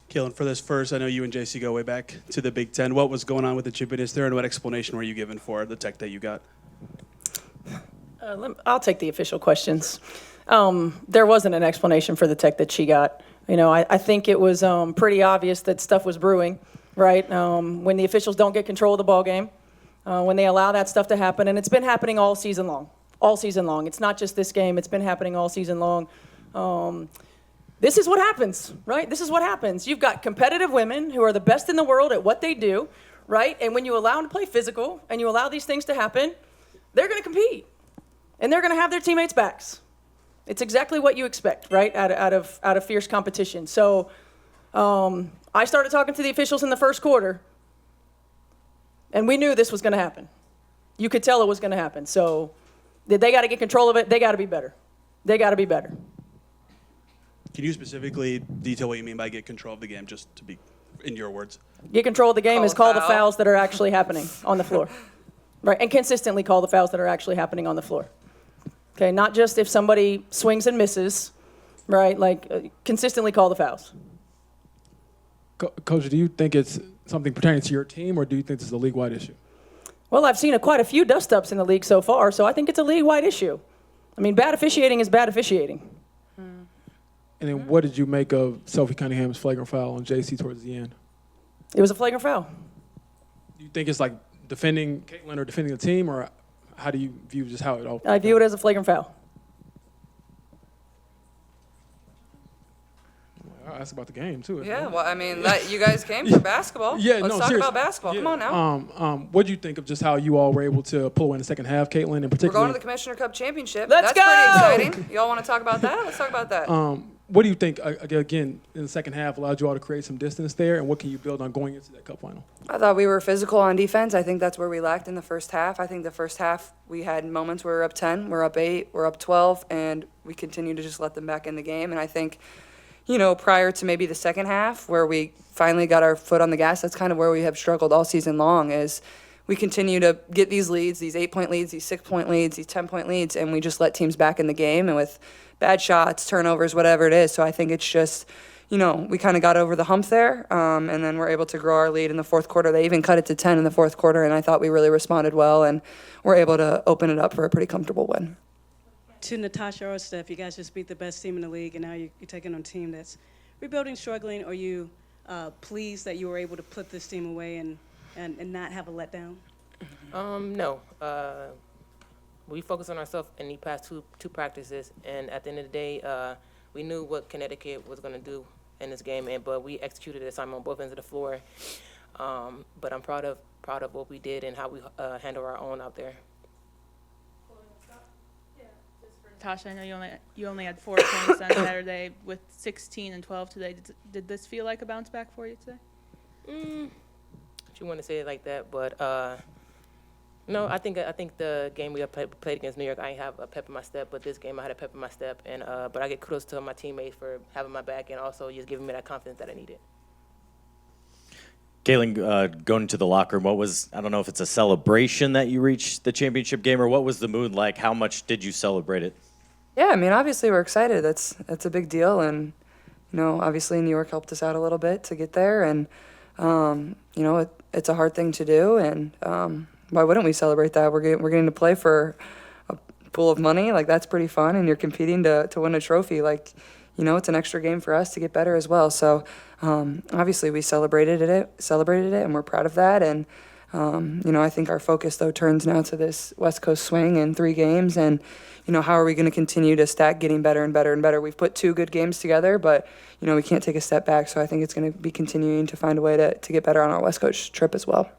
Kalen, for this first, I know you and JC go way back to the Big Ten. What was going on with the championess there, and what explanation were you given for the tech that you got? I'll take the official questions. There wasn't an explanation for the tech that she got. I think it was pretty obvious that stuff was brewing, right? When the officials don't get control of the ball game, when they allow that stuff to happen, and it's been happening all season long. All season long. It's not just this game. It's been happening all season long. This is what happens, right? This is what happens. You've got competitive women who are the best in the world at what they do, right? And when you allow them to play physical and you allow these things to happen, they're going to compete. And they're going to have their teammates' backs. It's exactly what you expect, right, out of fierce competition. So I started talking to the officials in the first quarter, and we knew this was going to happen. You could tell it was going to happen. So they got to get control of it. They got to be better. They got to be better. Can you specifically detail what you mean by get control of the game, just to be in your words? Get control of the game is call the fouls that are actually happening on the floor. Right, and consistently call the fouls that are actually happening on the floor. Okay, not just if somebody swings and misses, right? Consistently call the fouls. Coach, do you think it's something pertaining to your team, or do you think this is a league-wide issue? Well, I've seen quite a few dust-ups in the league so far, so I think it's a league-wide issue. I mean, bad officiating is bad officiating. And then what did you make of Sophie Cunningham's flagrant foul on JC towards the end? It was a flagrant foul. Do you think it's like defending Caitlin or defending the team, or how do you view just how it all? I view it as a flagrant foul. I'll ask about the game, too. Yeah, well, I mean, you guys came for basketball. Yeah, Let's talk about basketball. Yeah. Come on now. What do you think of just how you all were able to pull away in the second half, Caitlin, in particular? We're going to the Commissioner Cup Championship. Let's go! Pretty exciting. Y'all want to talk about that? Let's talk about that. What do you think, again, in the second half allowed you all to create some distance there, and what can you build on going into that cup final? I thought we were physical on defense. I think that's where we lacked in the first half. I think the first half we had moments where we're up 10, we're up 8, we're up 12, and we continue to just let them back in the game. And I think, prior to maybe the second half where we finally got our foot on the gas, that's kind of where we have struggled all season long is we continue to get these leads, these 8-point leads, these 6-point leads, these 10-point leads, and we just let teams back in the game and with bad shots, turnovers, whatever it is. So I think it's just, we kind of got over the hump there, and then we're able to grow our lead in the fourth quarter. They even cut it to 10 in the fourth quarter, and I thought we really responded well, and we're able to open it up for a pretty comfortable win. To Natasha or Steph, you guys just beat the best team in the league, and now you're taking on a team that's rebuilding, struggling. Are you pleased that you were able to put this team away and not have a letdown? No. We focused on ourselves in the past two practices, and at the end of the day, we knew what Connecticut was going to do in this game, but we executed the assignment on both ends of the floor. But I'm proud of what we did and how we handle our own out there. Tasha, I know you only had 4 points on Saturday with 16 and 12 today. Did this feel like a bounce back for you today? If you want to say it like that, but no, I think the game we played against New York, I didn't have a pep in my step, but this game I had a pep in my step, and but I get kudos to my teammates for having my back and also just giving me that confidence that I needed. Kalen, going to the locker room, what was, I don't know if it's a celebration that you reached the championship game, or what was the mood like? How much did you celebrate it? Yeah, I mean, obviously we're excited. That's a big deal, and obviously New York helped us out a little bit to get there, and it's a hard thing to do, and why wouldn't we celebrate that? We're getting to play for a pool of money, like that's pretty fun, and you're competing to win a trophy, like it's an extra game for us to get better as well. So obviously we celebrated it, and we're proud of that, and I think our focus though turns now to this West Coast swing in 3 games, and how are we going to continue to stack getting better and better and better? We've put 2 good games together, but we can't take a step back. So I think it's going to be continuing to find a way to get better on our West Coast trip as well.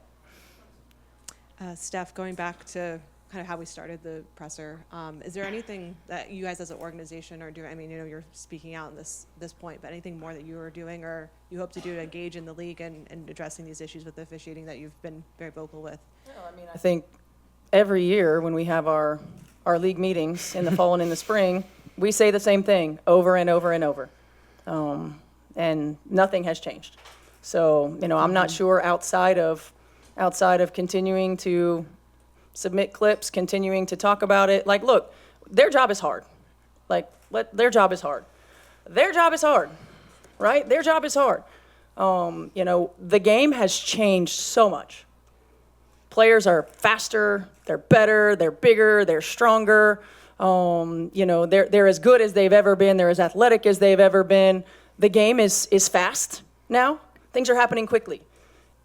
Steph, going back to kind of how we started the presser, is there anything that you guys as an organization are doing? I mean, you're speaking out in this point, but anything more that you are doing or you hope to do to engage in the league and addressing these issues with the officiating that you've been very vocal with? I think every year when we have our league meetings in the fall and in the spring, we say the same thing over and over and over. And nothing has changed. So, I'm not sure outside of continuing to submit clips, continuing to talk about it. Like, look, their job is hard. Their job is hard. Their job is hard, right? Their job is hard. The game has changed so much. Players are faster, they're better, they're bigger, they're stronger. They're as good as they've ever been. They're as athletic as they've ever been. The game is fast now. Things are happening quickly.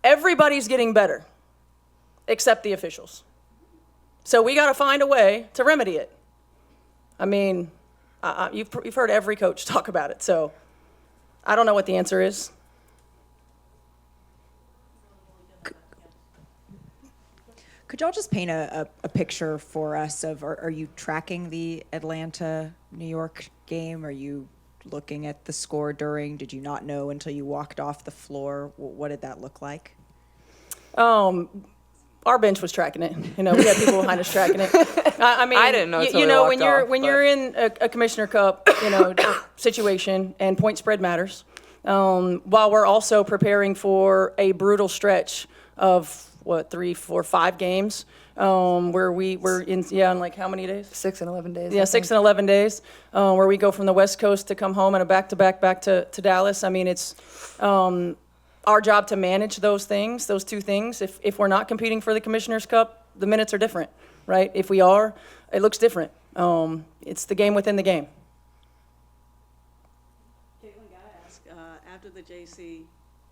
Everybody's getting better, except the officials. So we got to find a way to remedy it. I mean, you've heard every coach talk about it, so I don't know what the answer is. Could y'all just paint a picture for us of, are you tracking the Atlanta-New York game? Are you looking at the score during? Did you not know until you walked off the floor? What did that look like? Our bench was tracking it. We had people behind us tracking it. I mean, I didn't know until we walked off, when you're in a Commissioner Cup, situation and point spread matters. While we're also preparing for a brutal stretch of 3, 4, 5 games, where we were in like how many days? 6 and 11 days. Yeah, 6 and 11 days, where we go from the West Coast to come home and a back-to-back back to Dallas. I mean, it's our job to manage those things, those two things. If we're not competing for the Commissioner's Cup, the minutes are different, right? If we are, it looks different. It's the game within the game. Caitlin, gotta ask, after the JC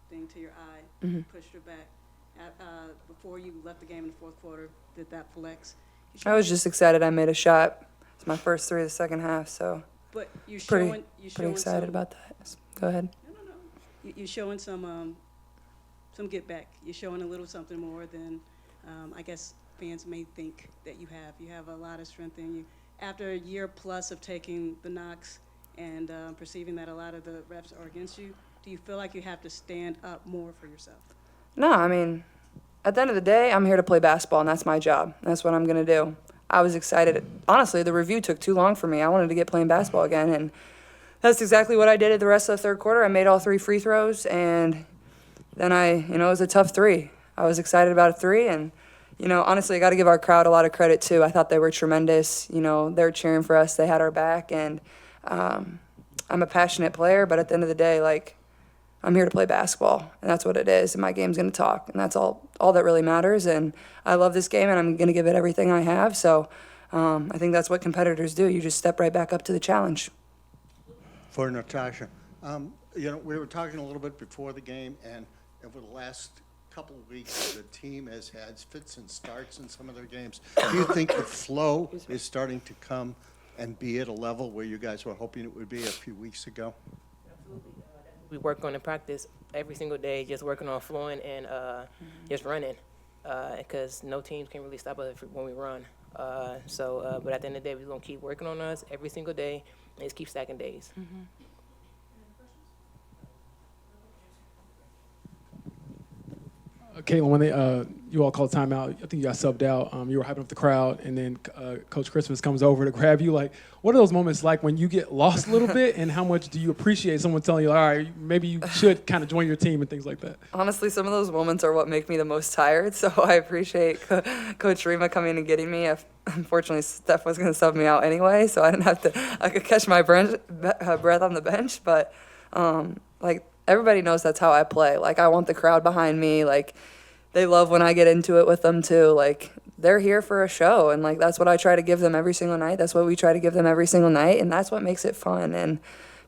thing to your eye, pushed her back, before you left the game in the fourth quarter, did that flex? I was just excited I made a shot. It's my first 3 of the second half, so But you're pretty showing excited some, about that. Go ahead. You're showing some get back. You're showing a little something more than I guess fans may think that you have. You have a lot of strength in you. After a year plus of taking the knocks and perceiving that a lot of the refs are against you, do you feel like you have to stand up more for yourself? No, I mean, at the end of the day, I'm here to play basketball, and that's my job. That's what I'm going to do. I was excited. Honestly, the review took too long for me. I wanted to get playing basketball again, and that's exactly what I did at the rest of the third quarter. I made all 3 free throws, and then it was a tough 3. I was excited about a 3, and, honestly, I got to give our crowd a lot of credit, too. I thought they were tremendous. They were cheering for us. They had our back, and I'm a passionate player, but at the end of the day, I'm here to play basketball, and that's what it is, and my game's going to talk, and that's all that really matters, and I love this game, and I'm going to give it everything I have, so I think that's what competitors do. You just step right back up to the challenge. For Natasha, we were talking a little bit before the game, and over the last couple of weeks, the team has had fits and starts in some of their games. Do you think the flow is starting to come and be at a level where you guys were hoping it would be a few weeks ago? We work on in practice every single day, just working on flowing and just running, because no teams can really stop us when we run. But at the end of the day, we're going to keep working on us every single day and just keep stacking days. Caitlin, when you all called timeout, I think you got subbed out. You were hyping up the crowd, and then Coach Christmas comes over to grab you. What are those moments like when you get lost a little bit, and how much do you appreciate someone telling you, all right, maybe you should kind of join your team and things like that? Honestly, some of those moments are what make me the most tired, so I appreciate Coach Rima coming and getting me. Unfortunately, Steph was going to sub me out anyway, so I could catch my breath on the bench, but everybody knows that's how I play. I want the crowd behind me. They love when I get into it with them, too. They're here for a show, and, that's what I try to give them every single night. That's what we try to give them every single night, and that's what makes it fun. And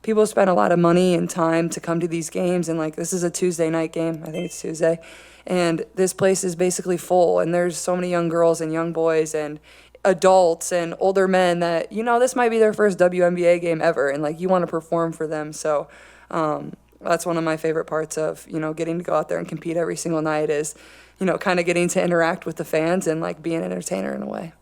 people spend a lot of money and time to come to these games, and, this is a Tuesday night game. I think it's Tuesday. And this place is basically full, and there's so many young girls and young boys and adults and older men that, this might be their first WNBA game ever, and, you want to perform for them. So, that's one of my favorite parts of, getting to go out there and compete every single night is, kind of getting to interact with the fans and, be an entertainer in a way.